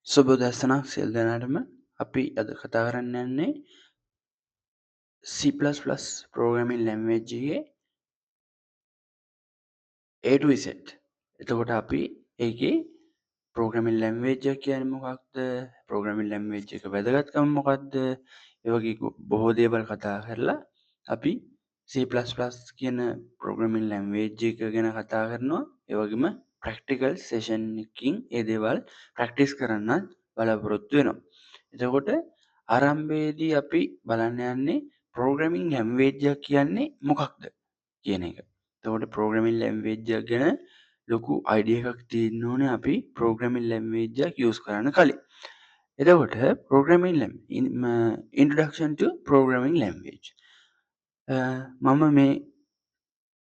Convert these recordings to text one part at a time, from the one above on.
සුබ දසනක් සියලු දෙනාටම. අපි අද කතා කරන්න යන්නේ C++ programming language එකේ A to Z. එතකොට අපි ඒකේ programming language එක කියන්නේ මොකක්ද? programming language එක වැදගත්කම මොකක්ද? ඒ වගේ බොහෝ දේවල් කතා කරලා අපි C++ කියන programming language එක ගැන කතා කරනවා. ඒ වගේම practical session එකකින් ඒ දේවල් practice කරන්නත් බලාපොරොත්තු වෙනවා. එතකොට ආරම්භයේදී අපි බලන්න යන්නේ programming language එක කියන්නේ මොකක්ද කියන එක. එතකොට programming language එක ගැන ලොකු idea එකක් තියෙන්න ඕනේ අපි programming language එක use කරන්න කලින්. එතකොට introduction to programming language. මම මේ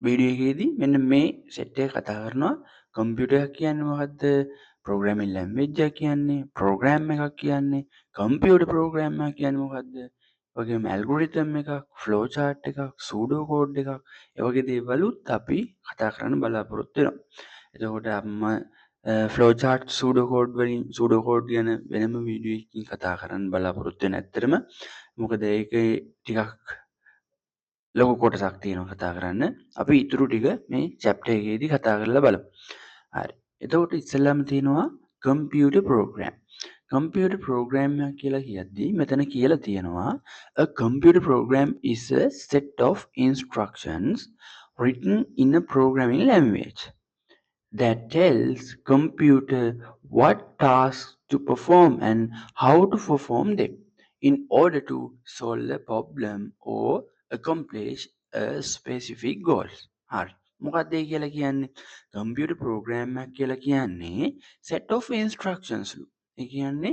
වීඩියෝ එකේදී මෙන්න මේ සෙට් එක කතා කරනවා. කම්පියුටර් එකක් කියන්නේ මොකද්ද? programming language එක කියන්නේ program එකක් කියන්නේ computer program එකක් කියන්නේ මොකද්ද? වගේම algorithm එකක්, flow chart එකක්, pseudo code එකක්, ඒ වගේ දේවලුත් අපි කතා කරන්න බලාපොරොත්තු වෙනවා. එතකොට flow chart pseudo code ගැන වෙනම වීඩියෝ එකකින් කතා කරන්න බලාපොරොත්තු වෙන ඇත්තටම. මොකද ඒකේ ටිකක් ලොකු කොටසක් තියෙනවා කතා කරන්න. අපි ඊටු ටික මේ chapter එකේදී කතා කරලා බලමු. හරි. එතකොට ඉස්සෙල්ලාම තියෙනවා computer program. computer program එක කියලා කියද්දී මෙතන කියලා තියෙනවා a computer program is a set of instructions written in a programming language that tells computer what tasks to perform and how to perform them in order to solve a problem or accomplish a specific goal. හරි. මොකක්ද ඒ කියලා කියන්නේ? computer program එකක් කියලා කියන්නේ set of instructions. ඒ කියන්නේ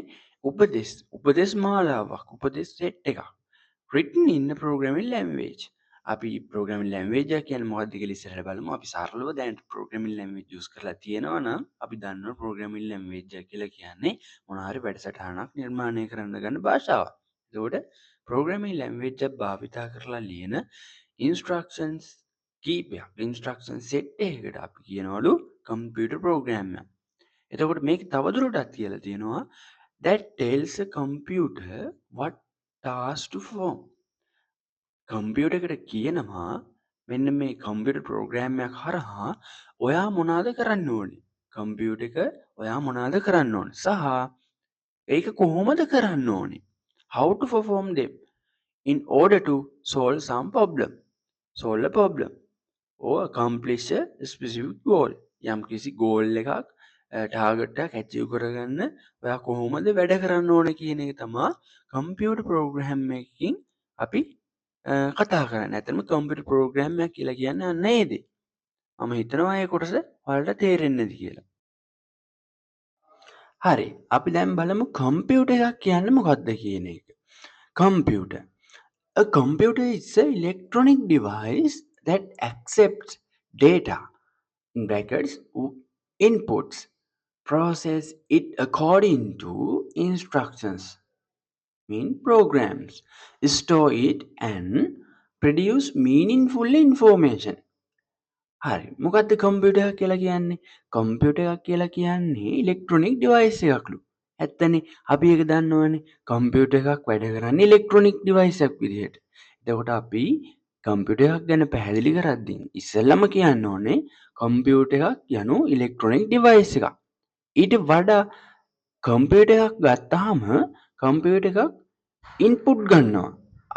උපදෙස් මාලාවක්, උපදෙස් set එකක්. written in a programming language. අපි programming language එක කියන්නේ මොකක්ද කියලා ඉස්සරහට බලමු. අපි සරලව දැන් programming language use කරලා තියෙනවා නම් අපි දන්නවා programming language එක කියලා කියන්නේ මොන හරි වැඩසටහනක් නිර්මාණය කරන්න ගන්න භාෂාවක්. ඒකට programming language එක භාවිතා කරලා ලියන instructions කීපයක්, instruction set එකකට අපි කියනවලු computer program එක. එතකොට මේක තවදුරටත් කියලා තියෙනවා that tells a computer what task to perform. Computer එකට කියනවා මෙන්න මේ කම්පියුටර් ප්‍රෝග්‍රෑම් එකක් හරහා ඔයා මොනවද කරන්න ඕනේ? කම්පියුටර් එක ඔයා මොනවද කරන්න ඕනේ? සහ ඒක කොහොමද කරන්න ඕනේ? How to perform them in order to solve some problem. Solve a problem or accomplish a specific goal. යම් කිසි goal එකක් ටාගට් එකක් achieve කරගන්න ඔයා කොහොමද වැඩ කරන්න ඕනේ කියන එක තමයි කම්පියුටර් ප්‍රෝග්‍රෑම් එකකින් අපි කතා කරන්නේ. ඇත්තටම කම්පියුටර් ප්‍රෝග්‍රෑම් එකක් කියලා කියන්නේ අන්න ඒ දේ. මම හිතනවා ඒ කොටස ඔයාලට තේරෙන්නේ නැති කියලා. හරි. අපි දැන් බලමු කම්පියුටර් එකක් කියන්නේ මොකක්ද කියන එක. Computer. A computer is an electronic device that accepts data, in brackets, inputs, process it according to instructions, mean programs, store it and produce meaningful information. හරි. මොකද්ද කම්පියුටර් එකක් කියලා කියන්නේ? කම්පියුටර් එකක් කියලා කියන්නේ ඉලෙක්ට්‍රොනික ඩිවයිස් එකක්ලු. ඇත්තනේ. අපි ඒක දන්නවනේ. කම්පියුටර් එකක් වැඩ කරන්නේ ඉලෙක්ට්‍රොනික් ඩිවයිස් එකක් විදිහට. එතකොට අපි කම්පියුටර් එකක් ගැන පැහැදිලි කරද්දී ඉස්සෙල්ලම කියන්න ඕනේ කම්පියුටර් එකක් යනු ඉලෙක්ට්‍රොනික් ඩිවයිස් එකක්. ඊට වඩා කම්පියුටර් එකක් ගත්තාම කම්පියුටර් එකක් ඉන්පුට් ගන්නවා.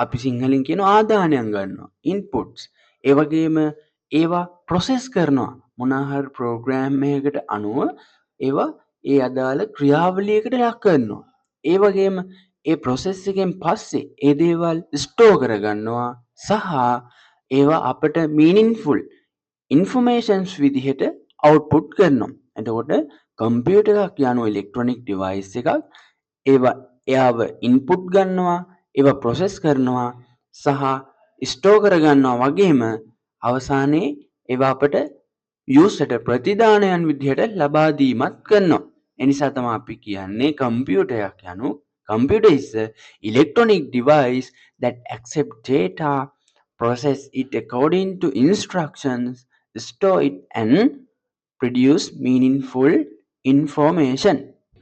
අපි සිංහලෙන් කියන ආදානයන් ගන්නවා. ඉන්පුට්ස්. ඒ වගේම ඒවා ප්‍රොසෙස් කරනවා. මොනවා හරි ප්‍රෝග්‍රෑම් එකකට අනුව ඒවා ඒ අදාළ ක්‍රියාවලියකට ලක් කරනවා. ඒ වගේම ඒ ප්‍රොසෙස් එකෙන් පස්සේ ඒ දේවල් ස්ටෝර් කරගන්නවා සහ ඒවා අපට මීනින්ග්ෆුල් ඉන්ෆර්මේෂන්ස් විදිහට අවුට්පුට් කරනවා. එතකොට කම්පියුටර් එකක් යනු ඉලෙක්ට්‍රොනික් ඩිවයිස් එකක්. ඒවා එයාව ඉන්පුට් ගන්නවා, ඒවා ප්‍රොසෙස් කරනවා සහ ස්ටෝර් කරගන්නවා වගේම අවසානයේ ඒවා අපට යූසර්ට ප්‍රතිදානයන් විදිහට ලබා දීමත් කරනවා. ඒ නිසා තමයි අපි කියන්නේ කම්පියුටර් එකක් යනු computer is a electronic device that accepts data, process it according to instructions, store it and produce meaningful information.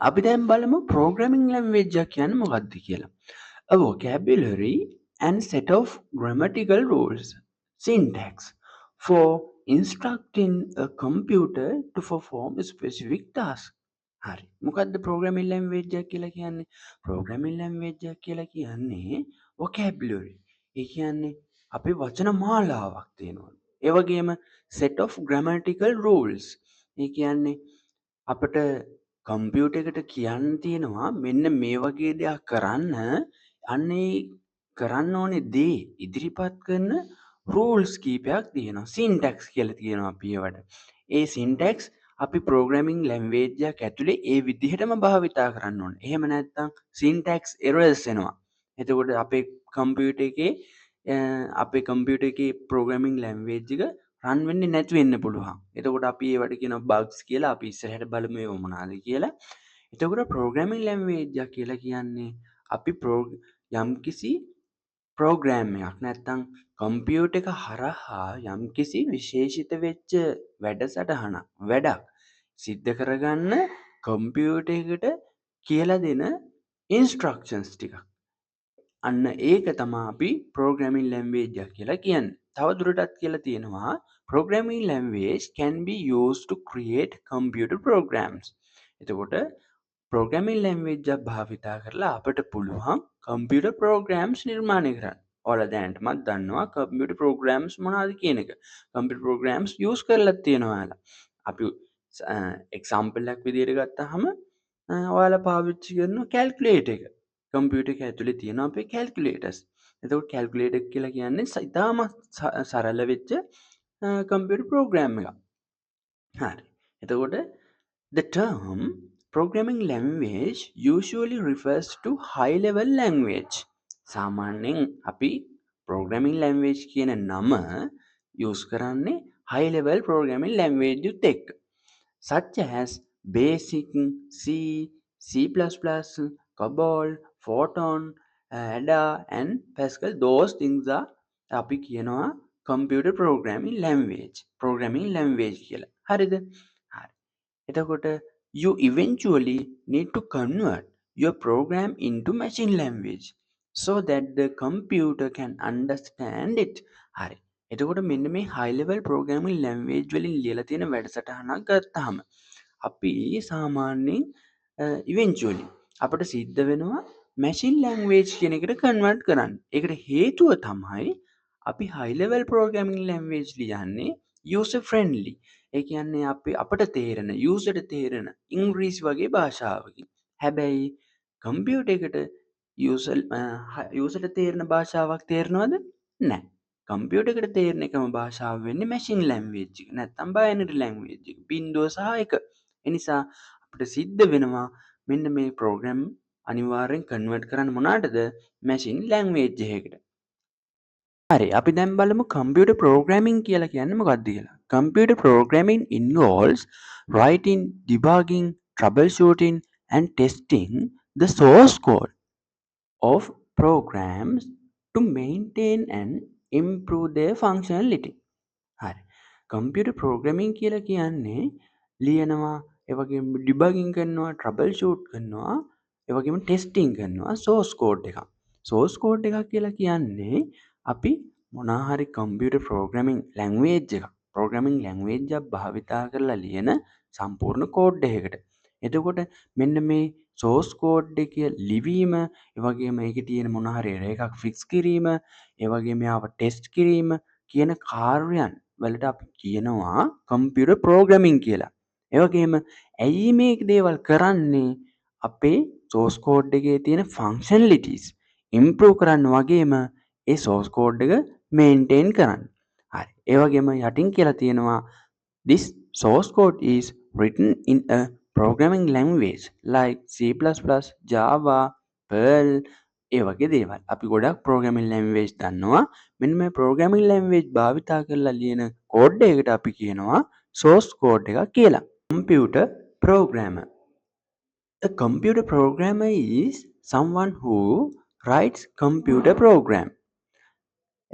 අපි දැන් බලමු programming language එක කියන්නේ මොකක්ද කියලා. A vocabulary and set of grammatical rules, syntax for instructing a computer to perform a specific task. හරි. මොකද්ද programming language එක කියලා කියන්නේ? programming language එක කියලා කියන්නේ vocabulary. ඒ කියන්නේ අපේ වචන මාලාවක් තියෙනවා. ඒ වගේම set of grammatical rules. ඒ කියන්නේ අපට කම්පියුටර් එකට කියන්න තියෙනවා මෙන්න මේ වගේ දෙයක් කරන්න. අන්න ඒ කරන්න ඕනේ දේ ඉදිරිපත් කරන රූල්ස් කීපයක් තියෙනවා. සින්ටැක්ස් කියලා කියනවා අපි ඒවට. ඒ සින්ටැක්ස් අපි ප්‍රෝග්‍රෑමින් ලැන්ග්වේජ් එකක් ඇතුලේ ඒ විදිහටම භාවිතා කරන්න ඕනේ. එහෙම නැත්නම් සින්ටැක්ස් එරර්ස් එනවා. එතකොට අපේ කම්පියුටර් එකේ ප්‍රෝග්‍රෑමින් ලැන්ග්වේජ් එක රන් වෙන්නේ නැති වෙන්න පුළුවන්. එතකොට අපි ඒවට කියනවා බග්ස් කියලා. අපි ඉස්සරහට බලමු ඒව මොනවාද කියලා. එතකොට ප්‍රෝග්‍රෑමින් ලැන්ග්වේජ් එක කියලා කියන්නේ අපි යම්කිසි ප්‍රෝග්‍රෑම් එකක් නැත්නම් කම්පියුටර් එක හරහා යම්කිසි විශේෂිත වෙච්ච වැඩක් සිද්ධ කරගන්න කම්පියුටර් එකට කියලා දෙන ඉන්ස්ට්‍රක්ෂන්ස් ටිකක්. අන්න ඒක තමයි අපි ප්‍රෝග්‍රෑමින් ලැන්ග්වේජ් එක කියලා කියන්නේ. තවදුරටත් කියලා තියෙනවා programming language can be used to create computer programs. එතකොට programming language එක භාවිතා කරලා අපට පුළුවන් computer programs නිර්මාණය කරන්න. ඔයාලා දැනටමත් දන්නවා computer programs මොනවද කියන එක. computer programs use කරලා තියෙනවා ඔයාලා. අපි example එකක් විදිහට ගත්තාම ඔයාලා පාවිච්චි කරන calculator එක. computer එක ඇතුලේ තියෙන අපේ calculators. එතකොට calculator කියලා කියන්නේ ඉතාමත් සරල වෙච්ච computer program එක. හරි. එතකොට the term programming language usually refers to high level language. සාමාන්‍යයෙන් අපි programming language කියන නම use කරන්නේ high level programming language උත් එක්ක. such as basic, C, C++, COBOL, Fortran, Ada and Pascal. Those things are අපි කියනවා computer programming language කියලා. හරිද? හරි. එතකොට you eventually need to convert your program into machine language so that the computer can understand it. හරි. එතකොට මෙන්න මේ high level programming language වලින් ලියලා තියෙන වැඩසටහනක් ගත්තාම අපි සාමාන්‍යයෙන් eventually අපිට සිද්ධ වෙනවා machine language කියන එකට convert කරන්න. ඒකට හේතුව තමයි අපි high level programming language ලියන්නේ user friendly. ඒ කියන්නේ අපට තේරෙන user ට තේරෙන ඉංග්‍රීසි වගේ භාෂාවකින්. හැබැයි කම්පියුටර් එකට user ට තේරෙන භාෂාවක් තේරෙනවද? නැහැ. කම්පියුටර් එකට තේරෙන එකම භාෂාව වෙන්නේ machine language එක. නැත්නම් binary language එක. 0 සහ 1. ඒ නිසා අපිට සිද්ධ වෙනවා මෙන්න මේ program අනිවාර්යෙන් convert කරන්න මොනකටද? machine language එකකට. හරි අපි දැන් බලමු computer programming කියලා කියන්නේ මොකක්ද කියලා. Computer programming involves writing, debugging, troubleshooting and testing the source code of programs to maintain and improve their functionality. හරි. computer programming කියලා කියන්නේ ලියනවා, ඒ වගේම debugging කරනවා, troubleshoot කරනවා, ඒ වගේම testing කරනවා source code එකක්. source code එකක් කියලා කියන්නේ අපි මොනවා හරි computer programming language එකක් භාවිතා කරලා ලියන සම්පූර්ණ කෝඩ් එකකට. එතකොට මෙන්න මේ source code එක ලිවීම, ඒ වගේම ඒකේ තියෙන මොනවා හරි error එකක් fix කිරීම, ඒ වගේම ඒව test කිරීම කියන කාර්යයන් වලට අපි කියනවා computer programming කියලා. ඒ වගේම ඇයි මේ දේවල් කරන්නේ? අපේ source code එකේ තියෙන functionalities improve කරන්න වගේම ඒ source code එක maintain කරන්න. හරි. ඒ වගේම යටින් කියලා තියෙනවා this source code is written in a programming language like C++, Java, Perl ඒ වගේ දේවල්. අපි ගොඩක් programming language දන්නවා. මෙන්න මේ programming language භාවිතා කරලා ලියන කෝඩ් එකකට අපි කියනවා source code එකක් කියලා. Computer programmer. A computer programmer is someone who writes computer program.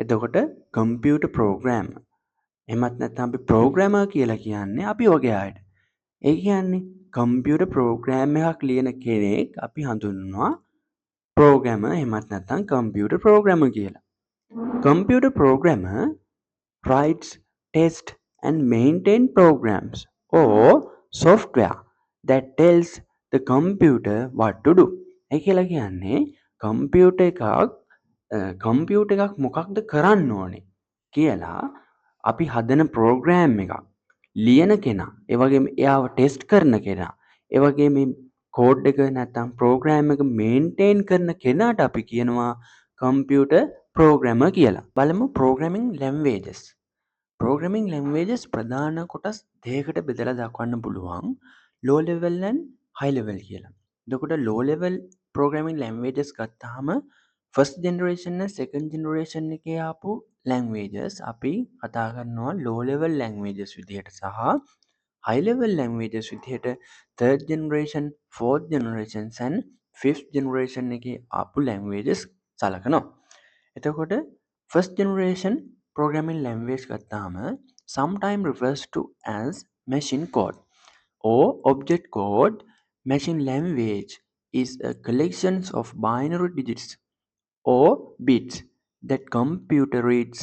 එතකොට computer programmer එහෙමත් නැත්නම් අපි programmer කියලා කියන්නේ අපි වගේ අයට. ඒ කියන්නේ කම්පියුටර් ප්‍රෝග්‍රෑම් එකක් ලියන කෙනෙක් අපි හඳුන්වනවා ප්‍රෝග්‍රෑමර් එහෙමත් නැත්නම් කම්පියුටර් ප්‍රෝග්‍රෑමර් කියලා. Computer programmer writes, tests and maintain programs or software that tells the computer what to do. ඒ කියලා කියන්නේ කම්පියුටර් එකක් මොකක්ද කරන්න ඕනේ කියලා අපි හදන ප්‍රෝග්‍රෑම් එකක් ලියන කෙනා, ඒ වගේම එයාව ටෙස්ට් කරන කෙනා, ඒ වගේම මේ කෝඩ් එක නැත්නම් ප්‍රෝග්‍රෑම් එක මේන්ටේන් කරන කෙනාට අපි කියනවා කම්පියුටර් ප්‍රෝග්‍රෑමර් කියලා. බලමු ප්‍රෝග්‍රෑමින් ලැන්ග්වේජස්. ප්‍රෝග්‍රමින් ලැන්ග්වේජස් ප්‍රධාන කොටස් දෙකකට බෙදලා දක්වන්න පුළුවන්. ලෝ ලෙවල් and හයි ලෙවල් කියලා. එතකොට ලෝ ලෙවල් ප්‍රෝග්‍රමින් ලැන්ග්වේජස් ගත්තාම first generation and second generation එකේ ආපු ලැන්ග්වේජස් අපි කතා කරනවා ලෝ ලෙවල් ලැන්ග්වේජස් විදිහට සහ හයි ලෙවල් ලැන්ග්වේජස් විදිහට third generation, fourth generation and fifth generation එකේ ආපු ලැන්ග්වේජස් සලකනවා. එතකොට first generation programming language ගත්තාම sometime refers to as machine code or object code. Machine language is a collection of binary digits or bits that computer reads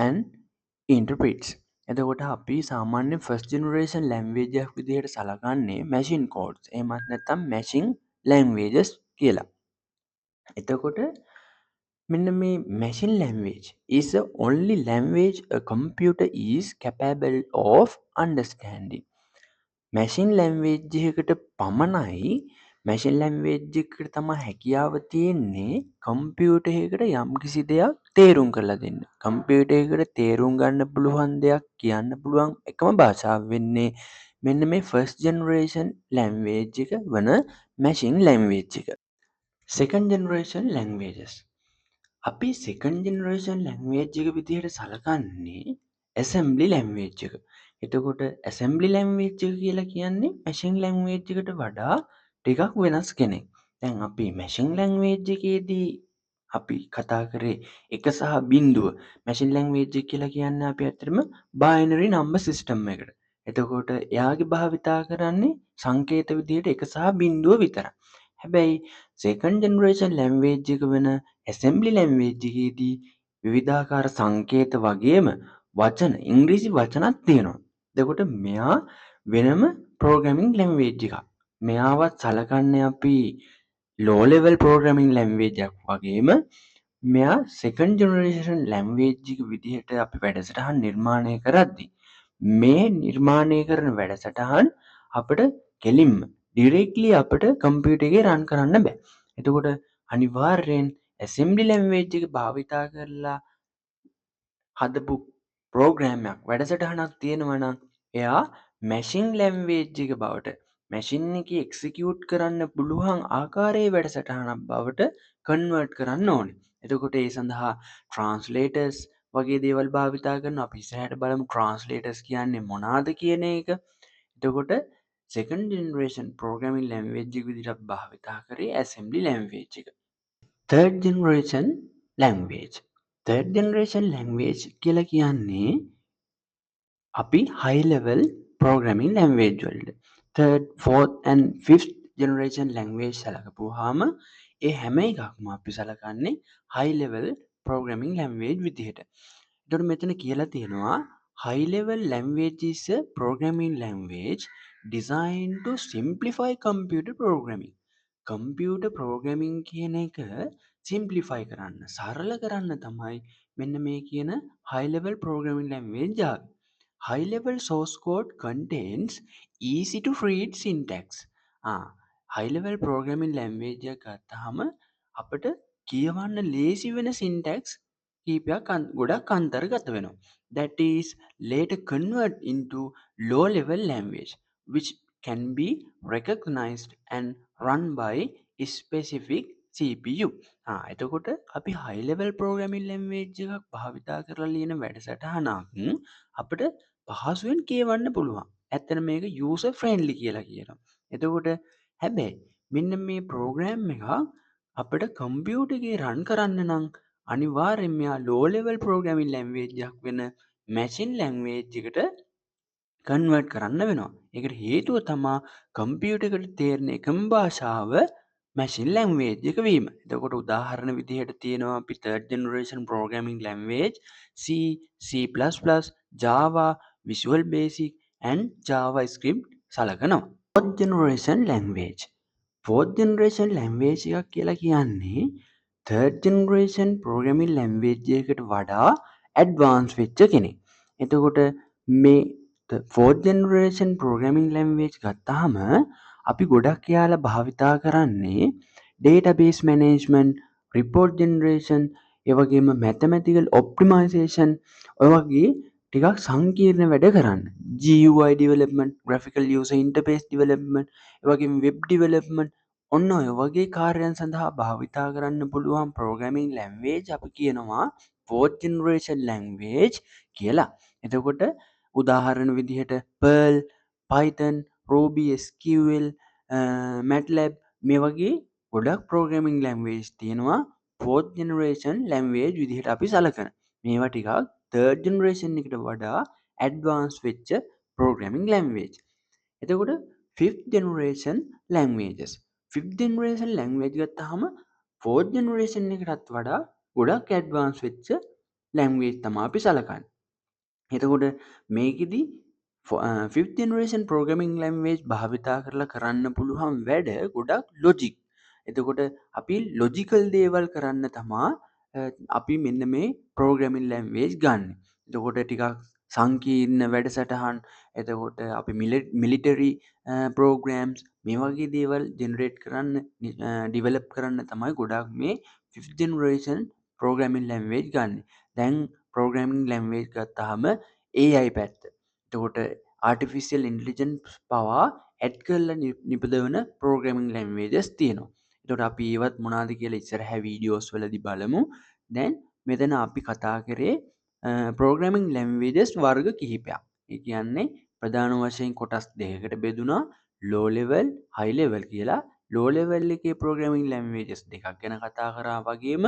and interprets. එතකොට අපි සාමාන්‍ය first generation language එකක් විදිහට සලකන්නේ machine codes එහෙමත් නැත්නම් machine languages කියලා. එතකොට මෙන්න මේ machine language is the only language a computer is capable of understanding. machine language එකකට පමණයි machine language එකට තමයි හැකියාව තියෙන්නේ කම්පියුටර් එකකට යම්කිසි දෙයක් තේරුම් කරලා දෙන්න. කම්පියුටර් එකකට තේරුම් ගන්න පුළුවන් දෙයක් කියන්න පුළුවන් එකම භාෂාව වෙන්නේ මෙන්න මේ first generation language එක වන machine language එක. second generation languages අපි සෙකන්ඩ් ජෙනරේෂන් ලැන්ග්වේජ් එක විදිහට සලකන්නේ ඇසෙම්බලි ලැන්ග්වේජ් එක. එතකොට ඇසෙම්බලි ලැන්ග්වේජ් එක කියලා කියන්නේ මැෂින් ලැන්ග්වේජ් එකට වඩා ටිකක් වෙනස් කෙනෙක්. දැන් අපි මැෂින් ලැන්ග්වේජ් එකේදී අපි කතා කරේ එක සහ බිංදුව. මැෂින් ලැන්ග්වේජ් එක කියලා කියන්නේ අපි ඇත්තටම බයිනරි නම්බර් සිස්ටම් එකට. එතකොට එයාගේ භාවිතා කරන්නේ සංකේත විදිහට එක සහ බිංදුව විතරයි. හැබැයි සෙකන්ඩ් ජෙනරේෂන් ලැන්ග්වේජ් එක වෙන ඇසෙම්බලි ලැන්ග්වේජ් එකේදී විවිධාකාර සංකේත වගේම වචන ඉංග්‍රීසි වචනත් තියෙනවා. එතකොට මෙයා වෙනම ප්‍රෝග්‍රෑමින් ලැන්ග්වේජ් එකක්. මෙයාවත් සලකන්නේ අපි ලෝ ලෙවල් ප්‍රෝග්‍රෑමින් ලැන්ග්වේජ් එකක් වගේම මෙයා සෙකන්ඩ් ජෙනරේෂන් ලැන්ග්වේජ් එක විදිහට අපි වැඩසටහන් නිර්මාණය කරද්දී මේ නිර්මාණය කරන වැඩසටහන් අපිට කෙලින්ම ඩිරෙක්ට්ලි අපිට කම්පියුටර් එකේ රන් කරන්න බෑ. එතකොට අනිවාර්යෙන් ඇසෙම්බලි ලැන්ග්වේජ් එක භාවිතා කරලා හදපු ප්‍රෝග්‍රෑම් එකක් වැඩසටහනක් තියෙනවා නම් එයා මැෂින් ලැන්ග්වේජ් එක බවට මැෂින් එකේ එක්සිකියුට් කරන්න පුළුවන් ආකාරයේ වැඩසටහනක් බවට කන්වර්ට් කරන්න ඕනේ. එතකොට ඒ සඳහා ට්‍රාන්ස්ලේටර්ස් වගේ දේවල් භාවිතා කරනවා. අපි ඉස්සරහට බලමු ට්‍රාන්ස්ලේටර්ස් කියන්නේ මොනවාද කියන එක. එතකොට සෙකන්ඩ් ජෙනරේෂන් ප්‍රෝග්‍රෑමින් ලැන්ග්වේජ් එක විදිහට භාවිතා කරේ ඇසෙම්බලි ලැන්ග්වේජ් එක. third generation language. third generation language කියලා කියන්නේ අපි high level programming language වලට third, fourth and fifth generation language සලකපුවාම ඒ හැම එකක්ම අපි සලකන්නේ high level programming language විදිහට. එතකොට මෙතන කියලා තියෙනවා high level language is a programming language designed to simplify computer programming. Computer programming කියන එක සිම්ප්ලිෆයි කරන්න සරල කරන්න තමයි මෙන්න මේ කියන high level programming language ආවේ. high level source code contains easy to read syntax. high level programming language එක ගත්තාම අපිට කියවන්න ලේසි වෙන syntax කීපයක් ගොඩක් අන්තර්ගත වෙනවා. That is later convert into low level language which can be recognized and run by specific CPU. එතකොට අපි high level programming language එකක් භාවිතා කරලා ලියන වැඩසටහනක් අපිට පහසුවෙන් කියවන්න පුළුවන්. ඇත්තට මේක user friendly කියලා කියනවා. එතකොට හැබැයි මෙන්න මේ ප්‍රෝග්‍රෑම් එක අපිට කම්පියුටර් එකේ රන් කරන්න නම් අනිවාර්යෙන්ම යා low level programming language එකක් වෙන machine language එකට කන්වර්ට් කරන්න වෙනවා. ඒකට හේතුව තමා කම්පියුටර් එකට තේරෙන එකම භාෂාව මැෂින් ලැන්ග්වේජ් එක වීම. එතකොට උදාහරණ විදිහට තියෙනවා අපි third generation programming language C, C++, Java, Visual Basic and JavaScript සලකනවා. fourth generation language. fourth generation language එකක් කියලා කියන්නේ third generation programming language එකකට වඩා advance වෙච්ච කෙනෙක්. එතකොට මේ fourth generation programming language ගත්තාම අපි ගොඩක් යාලා භාවිතා කරන්නේ database management, report generation, ඒ වගේම mathematical optimization ඔය වගේ ටිකක් සංකීර්ණ වැඩ කරන්න. GUI development, graphical user interface development, ඒ වගේම web development ඔන්න ඔය වගේ කාර්යයන් සඳහා භාවිතා කරන්න පුළුවන් programming language අපි කියනවා fourth generation language කියලා. එතකොට උදාහරණ විදිහට Perl, Python, Ruby, SQL, MATLAB මේ වගේ ගොඩක් programming language තියෙනවා fourth generation language විදිහට අපි සලකන. මේවා ටිකක් third generation එකට වඩා advance වෙච්ච programming language. එතකොට fifth generation languages. fifth generation language ගත්තාම fourth generation එකටත් වඩා ගොඩක් advance වෙච්ච language තමයි අපි සලකන්නේ. එතකොට මේකෙදි fifth generation programming language භාවිතා කරලා කරන්න පුළුවන් වැඩ ගොඩක් logic. එතකොට අපි logical දේවල් කරන්න තමා අපි මෙන්න මේ programming language ගන්න. එතකොට ටිකක් සංකීර්ණ වැඩසටහන්, එතකොට අපි military programs මේ වගේ දේවල් generate කරන්න develop කරන්න තමයි ගොඩක් මේ fifth generation programming language ගන්න. දැන් programming language ගත්තාම AI පැත්ත. එතකොට artificial intelligence පවා ඇඩ් කරලා නිපදවන programming languages තියෙනවා. එතකොට අපි ඒවත් මොනවද කියලා ඉස්සරහ වීඩියෝස් වලදී බලමු. දැන් මෙතන අපි කතා කරේ programming languages වර්ග කිහිපයක්. ඒ කියන්නේ ප්‍රධාන වශයෙන් කොටස් දෙකකට බෙදුනා low level, high level කියලා. low level එකේ programming languages දෙකක් ගැන කතා කරා වගේම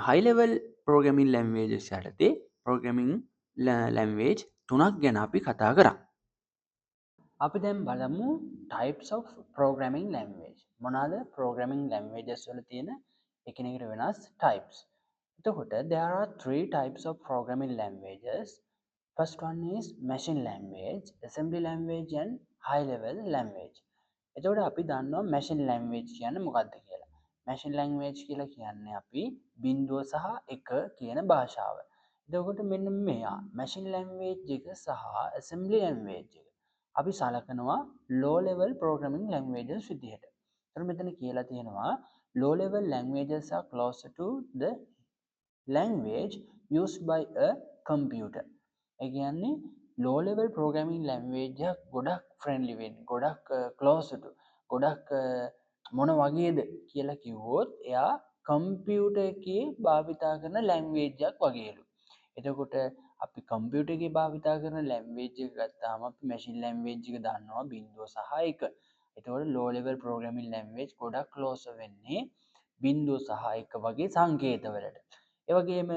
high level programming languages යටතේ programming language තුනක් ගැන අපි කතා කරා. අපි දැන් බලමු types of programming language. මොනවාද programming languages වල තියෙන එකිනෙකට වෙනස් types. එතකොට there are three types of programming languages. First one is machine language, assembly language and high level language. එතකොට අපි දන්නවා machine language කියන්නේ මොකක්ද කියලා. machine language කියලා කියන්නේ අපි බිංදුව සහ එක කියන භාෂාව. එතකොට මෙන්න මෙයා machine language එක සහ assembly language එක අපි සලකනවා low level programming languages විදිහට. එතකොට මෙතන කියලා තියෙනවා low level languages are closer to the language used by a computer. ඒ කියන්නේ low level programming language එක ගොඩක් friendly වෙන්නේ, ගොඩක් closer to, ගොඩක් මොන වගේද කියලා කිව්වොත් එයා කම්පියුටර් එකේ භාවිතා කරන language එකක් වගේලු. එතකොට අපි කම්පියුටර් එකේ භාවිතා කරන language එක ගත්තාම අපි machine language එක දන්නවා 0 සහ 1. එතකොට low level programming language ගොඩක් closer වෙන්නේ 0 සහ 1 වගේ සංකේත වලට. ඒ වගේම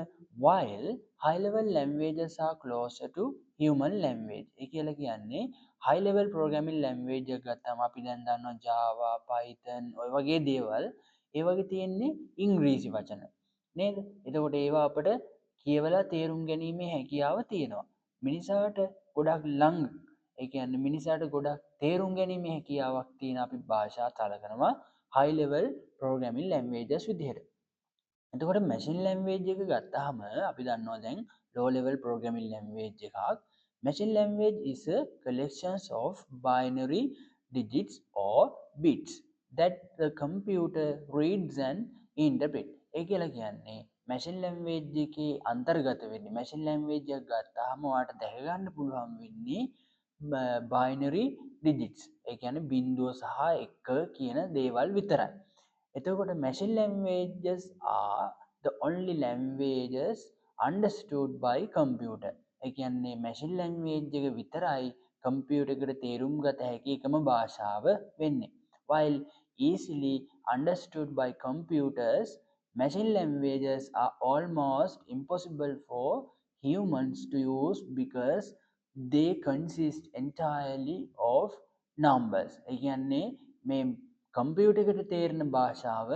while high level languages are closer to human language. ඒ කියලා කියන්නේ high level programming language එක ගත්තාම අපි දැන් දන්නවා Java, Python ඔය වගේ දේවල් ඒ වගේ තියෙන්නේ ඉංග්‍රීසි වචන. නේද? එතකොට ඒවා අපිට කියවලා තේරුම් ගැනීමේ හැකියාව තියෙනවා. මිනිසාට ගොඩක් ළඟ, ඒ කියන්නේ මිනිසාට ගොඩක් තේරුම් ගැනීමේ හැකියාවක් තියෙන අපි භාෂා සලකනවා high level programming languages විදිහට. එතකොට machine language එක ගත්තාම අපි දන්නවා දැන් low level programming language එකක්. Machine language is a collection of binary digits or bits that the computer reads and interprets. ඒ කියලා කියන්නේ machine language එකේ අන්තර්ගත වෙන්නේ machine language එක ගත්තාම ඔයාලට දැක ගන්න පුළුවන් වෙන්නේ binary digits. ඒ කියන්නේ 0 සහ 1 කියන දේවල් විතරයි. එතකොට machine languages are the only languages understood by computer. ඒ කියන්නේ machine language එක විතරයි computer එකට තේරුම් ගත හැකි එකම භාෂාව වෙන්නේ. While easily understood by computers, machine languages are almost impossible for humans to use because they consist entirely of numbers. ඒ කියන්නේ මේ කම්පියුටර් එකට තේරෙන භාෂාව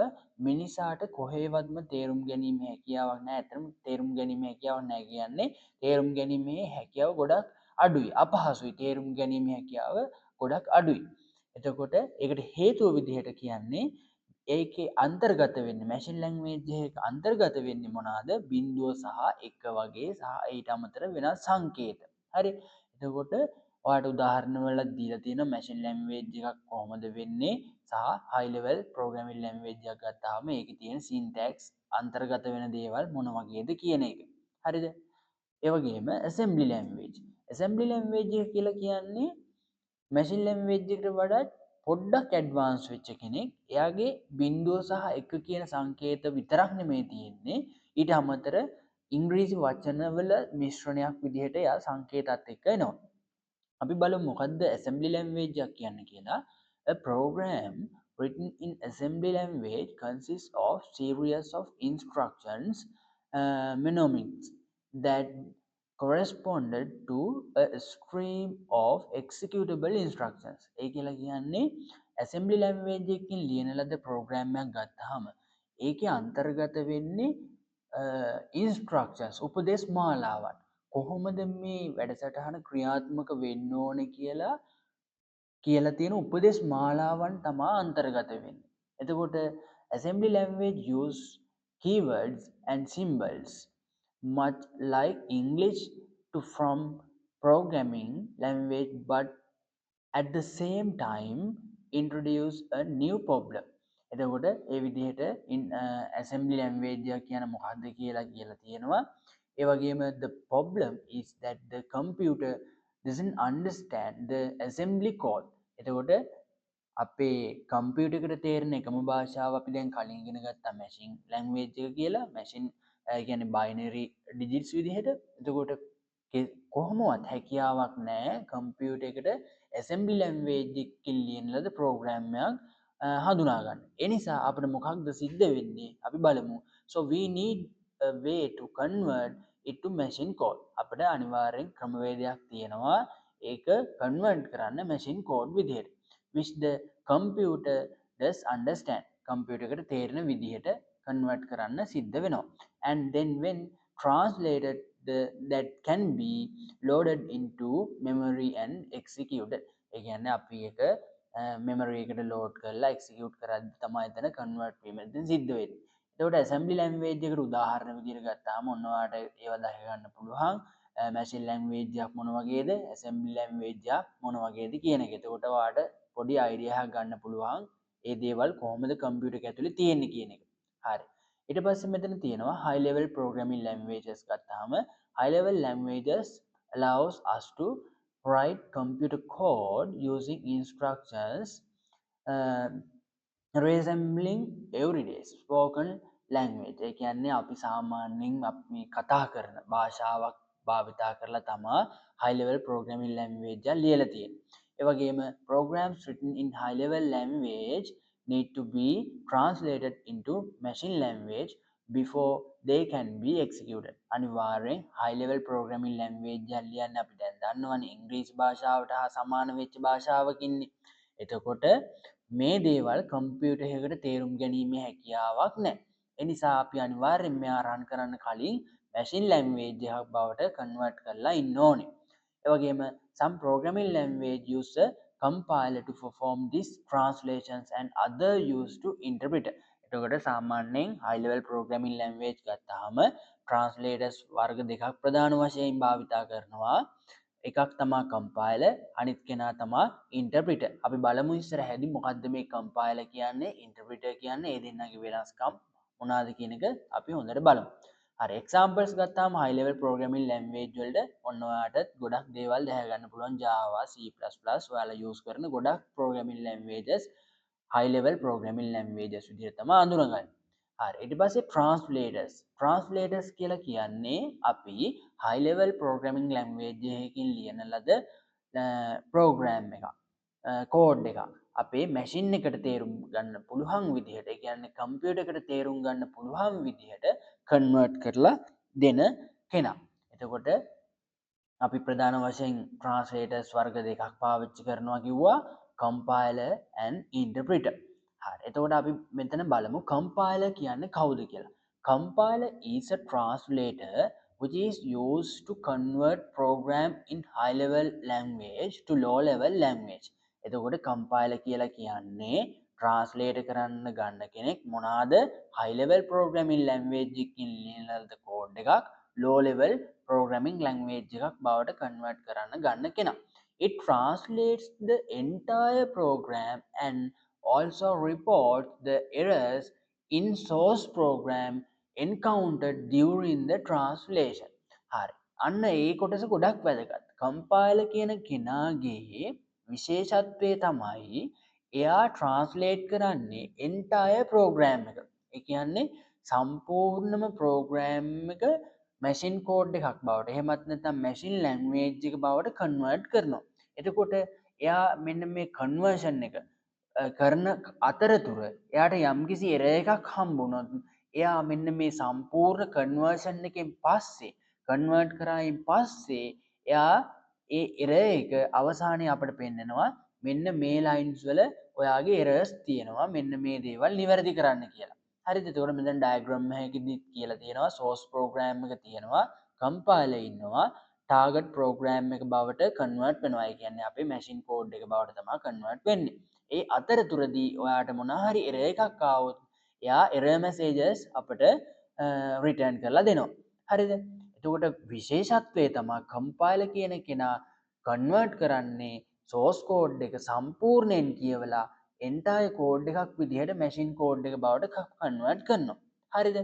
මිනිසාට කොහේවත්ම තේරුම් ගැනීමේ හැකියාවක් නැහැ. අතරම තේරුම් ගැනීමේ හැකියාවක් නැහැ කියන්නේ තේරුම් ගැනීමේ හැකියාව ගොඩක් අඩුයි. අපහසුයි. තේරුම් ගැනීමේ හැකියාව ගොඩක් අඩුයි. එතකොට ඒකට හේතුව විදිහට කියන්නේ ඒකේ අන්තර්ගත වෙන්නේ මැෂින් ලැන්ග්වේජ් එකක අන්තර්ගත වෙන්නේ මොනවාද? බිංදුව සහ එක වගේ සහ ඊට අමතර වෙනස් සංකේත. හරි. එතකොට ඔයාලට උදාහරණ වල දීලා තියෙනවා මැෂින් ලැන්ග්වේජ් එකක් කොහොමද වෙන්නේ සහ හයි ලෙවල් ප්‍රෝග්‍රෑමින් ලැන්ග්වේජ් එකක් ගත්තාම ඒකේ තියෙන සින්ටැක්ස් අන්තර්ගත වෙන දේවල් මොන වගේද කියන එක. හරිද? ඒ වගේම ඇසෙම්බලි ලැන්ග්වේජ්. ඇසෙම්බලි ලැන්ග්වේජ් එක කියලා කියන්නේ මැෂින් ලැන්ග්වේජ් එකට වඩා පොඩ්ඩක් ඇඩ්වාන්ස් වෙච්ච කෙනෙක්. එයාගේ බිංදුව සහ එක කියන සංකේත විතරක් නෙමෙයි තියෙන්නේ. ඊට අමතර ඉංග්‍රීසි වචනවල මිශ්‍රණයක් විදිහට එයා සංකේතත් එක්ක එනවා. අපි බලමු මොකද්ද assembly language එකක් කියන්නේ කියලා. A program written in assembly language consists of series of instructions, mnemonics that corresponded to a stream of executable instructions. ඒ කියලා කියන්නේ assembly language එකකින් ලියන ලද program එකක් ගත්තාම ඒකේ අන්තර්ගත වෙන්නේ instructions උපදේශ මාලාවන්. කොහොමද මේ වැඩසටහන ක්‍රියාත්මක වෙන්න ඕනේ කියලා තියෙන උපදේශ මාලාවන් තමා අන්තර්ගත වෙන්නේ. එතකොට assembly language use keywords and symbols much like English to from programming language, but at the same time introduce a new problem. එතකොට ඒ විදිහට assembly language එක කියන මොකක්ද කියලා තියෙනවා. ඒ වගේම the problem is that the computer doesn't understand the assembly code. එතකොට අපේ කම්පියුටර් එකට තේරෙන එකම භාෂාව අපි දැන් කලින් ඉගෙන ගත්තා මැෂින් ලැන්ග්වේජ් එක කියලා. මැෂින් කියන්නේ බයිනරි ඩිජිට්ස් විදිහට. එතකොට කොහොමවත් හැකියාවක් නැහැ කම්පියුටර් එකට assembly language එකකින් ලියන ලද ප්‍රෝග්‍රෑම් එකක් හඳුනා ගන්න. ඒ නිසා අපිට මොකක්ද සිද්ධ වෙන්නේ? අපි බලමු. So we need a way to convert it to machine code. අපිට අනිවාර්යෙන් ක්‍රමවේදයක් තියෙනවා ඒක කන්වර්ට් කරන්න machine code විදිහට. Which the computer does understand. Computer එකට තේරෙන විදිහට කන්වර්ට් කරන්න සිද්ධ වෙනවා. And then when translated that can be loaded into memory and executed. ඒ කියන්නේ අපි එක memory එකට load කරලා execute කරද්දි තමයි එතන convert වීම එතන සිද්ධ වෙන්නේ. එතකොට assembly language එකට උදාහරණ විදිහට ගත්තාම ඔන්න ඔයාලට ඒව දැක ගන්න පුළුවන්. machine language එකක් මොන වගේද assembly language එකක් මොන වගේද කියන එක. එතකොට ඔයාලට පොඩි idea එකක් ගන්න පුළුවන් ඒ දේවල් කොහොමද කම්පියුටර් එක ඇතුලේ තියෙන්නේ කියන එක. හරි. ඊට පස්සේ මෙතන තියෙනවා high level programming languages ගත්තාම high level languages allows us to write computer code using instructions resembling everyday spoken language. ඒ කියන්නේ අපි සාමාන්‍යයෙන් අපි කතා කරන භාෂාවක් භාවිතා කරලා තමා high level programming language එක ලියලා තියෙන්නේ. ඒ වගේම programs written in high level language need to be translated into machine language before they can be executed. අනිවාර්යෙන් high level programming language එක ලියන්න අපි දැන් දන්නවනේ ඉංග්‍රීසි භාෂාවට හා සමාන වෙච්ච භාෂාවකින්නේ. එතකොට මේ දේවල් කම්පියුටර් එකකට තේරුම් ගැනීමේ හැකියාවක් නැහැ. ඒ නිසා අපි අනිවාර්යෙන් මෙයා රන් කරන්න කලින් machine language එකක් බවට convert කරලා ඉන්න ඕනේ. ඒ වගේම some programming language use a compiler to perform these translations and other used to interpret. එතකොට සාමාන්‍යයෙන් high level programming language ගත්තාම translators වර්ග දෙකක් ප්‍රධාන වශයෙන් භාවිතා කරනවා. එකක් තමා compiler අනිත් කෙනා තමා interpreter. අපි බලමු ඉස්සරහදී මොකද්ද මේ compiler කියන්නේ interpreter කියන්නේ ඒ දෙන්නගේ වෙනස්කම් මොනවාද කියන එක අපි හොඳට බලමු. හරි examples ගත්තාම high level programming language වලට ඔන්න ඔයාලට ගොඩක් දේවල් දැක ගන්න පුළුවන් Java, C++ ඔයාලා use කරන ගොඩක් programming languages high level programming languages විදිහට තමයි අඳුනගන්නේ. හරි ඊට පස්සේ translators කියලා කියන්නේ අපි high level programming language එකකින් ලියන ලද program එකක් code එකක් අපේ machine එකට තේරුම් ගන්න පුළුවන් විදිහට ඒ කියන්නේ computer එකට තේරුම් ගන්න පුළුවන් විදිහට convert කරලා දෙන කෙනා. එතකොට අපි ප්‍රධාන වශයෙන් ට්‍රාන්ස්ලේටර්ස් වර්ග දෙකක් පාවිච්චි කරනවා කිව්වා කම්පයිලර් and interpreter. හරි. එතකොට අපි මෙතන බලමු කම්පයිලර් කියන්නේ කවුද කියලා. Compiler is a translator which is used to convert program in high level language to low level language. එතකොට කම්පයිලර් කියලා කියන්නේ ට්‍රාන්ස්ලේට් කරන්න ගන්න කෙනෙක් මොනවාද high level programming language එකකින් ලියන ලද කෝඩ් එකක් low level programming language එකක් බවට convert කරන්න ගන්න කෙනා. It translates the entire program and also reports the errors in source program encountered during the translation. හරි. අන්න ඒ කොටස ගොඩක් වැදගත්. කම්පයිලර් කියන කෙනාගේ විශේෂත්වය තමයි එයා ට්‍රාන්ස්ලේට් කරන්නේ entire program එක. ඒ කියන්නේ සම්පූර්ණම program එක මැෂින් කෝඩ් එකක් බවට එහෙමත් නැත්නම් මැෂින් ලැන්ග්වේජ් එක බවට කන්වර්ට් කරනවා. එතකොට එයා මෙන්න මේ කන්වර්ෂන් එක කරන අතරතුර එයාට යම්කිසි එරර් එකක් හම්බුනොත් එයා මෙන්න මේ සම්පූර්ණ කන්වර්ෂන් එකෙන් පස්සේ කන්වර්ට් කරායින් පස්සේ එයා ඒ එරර් එක අවසානයේ අපිට පෙන්නනවා මෙන්න මේ ලයින්ස් වල ඔයාගේ එරර්ස් තියෙනවා මෙන්න මේ දේවල් නිවැරදි කරන්න කියලා. හරිද? එතකොට මෙතන ඩයග්‍රෑම් එකකදී කියලා තියෙනවා සෝස් ප්‍රෝග්‍රෑම් එක තියෙනවා කම්පයිලර් ඉන්නවා ටාගට් ප්‍රෝග්‍රෑම් එක බවට කන්වර්ට් වෙනවා. ඒ කියන්නේ අපේ මැෂින් කෝඩ් එක බවට තමයි කන්වර්ට් වෙන්නේ. ඒ අතරතුරදී ඔයාට මොනවා හරි එරර් එකක් ආවොත් එයා එරර් මැසේජස් අපට රිටර්න් කරලා දෙනවා. හරිද? එතකොට විශේෂත්වය තමයි කම්පයිලර් කියන කෙනා කන්වර්ට් කරන්නේ සෝස් කෝඩ් එක සම්පූර්ණයෙන් කියවලා එන්ටයර් කෝඩ් එකක් විදිහට මැෂින් කෝඩ් එක බවට කන්වර්ට් කරනවා. හරිද?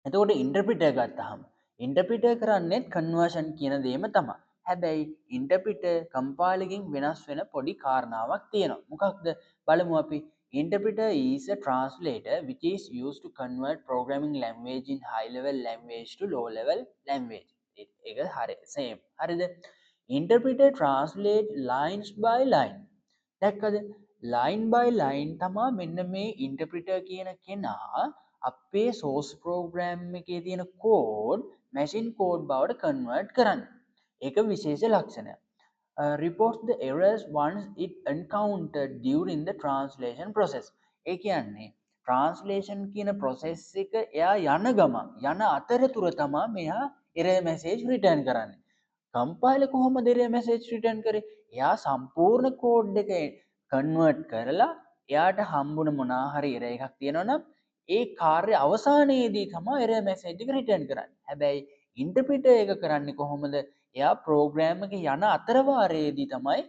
එතකොට ඉන්ටර්ප්‍රිටර් ගත්තාම ඉන්ටර්ප්‍රිටර් කරන්නේත් කන්වර්ෂන් කියන දේම තමයි. හැබැයි ඉන්ටර්ප්‍රිටර් කම්පයිලර් එකකින් වෙනස් වෙන පොඩි කාරණාවක් තියෙනවා. මොකක්ද? බලමු අපි. Interpreter is a translator which is used to convert programming language in high level language to low level language. ඒක හරි same. හරිද? Interpreter translate lines by line. දැක්කද? line by line තමා මෙන්න මේ interpreter කියන කෙනා අපේ source program එකේ තියෙන code machine code බවට convert කරන්නේ. ඒක විශේෂ ලක්ෂණයක්. Reports the errors once it encountered during the translation process. ඒ කියන්නේ translation කියන process එක එයා යන ගමන් යන අතරතුර තමා මෙයා error message return කරන්නේ. කම්පයිලර් කොහොමද error message return කරේ? එයා සම්පූර්ණ code එක convert කරලා එයාට හම්බුන මොනවා හරි error එකක් තියෙනවා නම් ඒ කාර්ය අවසානයේදී තමයි error message එක return කරන්නේ. හැබැයි interpreter එක කරන්නේ කොහොමද? එයා program එක යන අතරවාරයේදී තමයි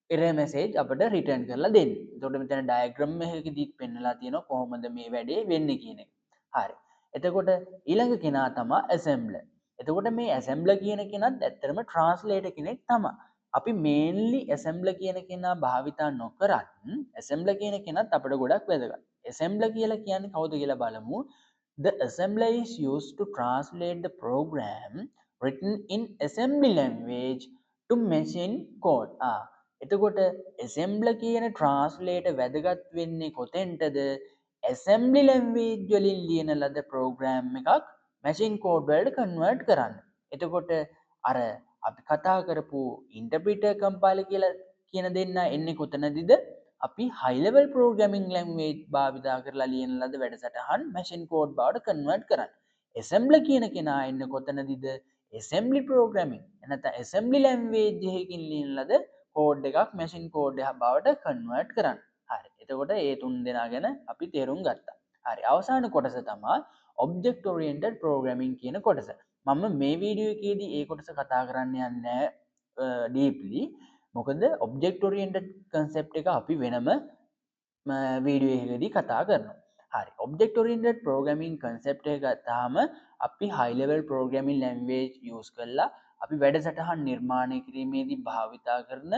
error message අපට return කරලා දෙන්නේ. එතකොට මෙතන diagram එකකදී පෙන්නලා තියෙනවා කොහොමද මේ වැඩේ වෙන්නේ කියන එක. හරි. එතකොට ඊළඟ කෙනා තමයි assembler. එතකොට මේ assembler කියන කෙනත් ඇත්තටම translator කෙනෙක් තමයි. අපි mainly assembler කියන කෙනා භාවිතා නොකරත් assembler කියන කෙනත් අපිට ගොඩක් වැදගත්. assembler කියලා කියන්නේ කවුද කියලා බලමු. The assembler is used to translate the program written in assembly language to machine code. එතකොට assembler කියන translator වැදගත් වෙන්නේ කොතෙන්ටද? assembly language වලින් ලියන ලද program එකක් machine code වලට convert කරන්න. එතකොට අර අපි කතා කරපු interpreter compiler කියලා කියන දෙන්න එන්නේ කොතනදද? අපි high level programming language භාවිතා කරලා ලියන ලද වැඩසටහන් machine code බවට convert කරන්න. assembler කියන කෙනා එන්නේ කොතනදද? assembly programming නැත්නම් assembly language එකකින් ලියන ලද කෝඩ් එකක් machine code එකක් බවට convert කරන්න. හරි. එතකොට මේ තුන් දෙනා ගැන අපි තේරුම් ගත්තා. හරි. අවසාන කොටස තමයි object oriented programming කියන කොටස. මම මේ වීඩියෝ එකේදී ඒ කොටස කතා කරන්න යන්නේ deeply. මොකද object oriented concept එක අපි වෙනම වීඩියෝ එකකදී කතා කරනවා. හරි. object oriented programming concept එක ගත්තාම අපි high level programming language use කරලා අපි වැඩසටහන් නිර්මාණය කිරීමේදී භාවිතා කරන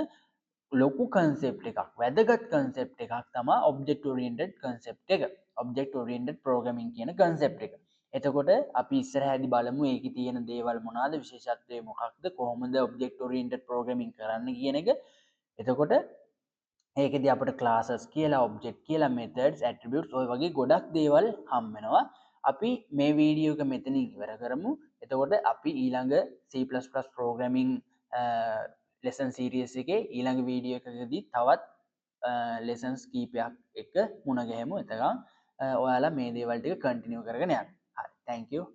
ලොකු concept එකක් වැදගත් concept එකක් තමයි object oriented concept එක. object oriented programming කියන concept එක. එතකොට අපි ඉස්සරහදී බලමු ඒකේ තියෙන දේවල් මොනවාද විශේෂත්වය මොකක්ද කොහොමද object oriented programming කරන්න කියන එක. එතකොට ඒකෙදී අපිට classes කියලා object කියලා methods attributes ඔය වගේ ගොඩක් දේවල් හම් වෙනවා. අපි මේ වීඩියෝ එක මෙතනින් ඉවර කරමු. එතකොට අපි ඊළඟ C++ ප්‍රෝග්‍රෑමින් ලෙසන් සීරීස් එකේ ඊළඟ වීඩියෝ එකකදී තවත් ලෙසන්ස් කීපයක් එක මුණ ගැහෙමු. එතකම් ඔයාලා මේ දේවල් ටික කන්ටිනියු කරගෙන යන්න. හරි. thank you.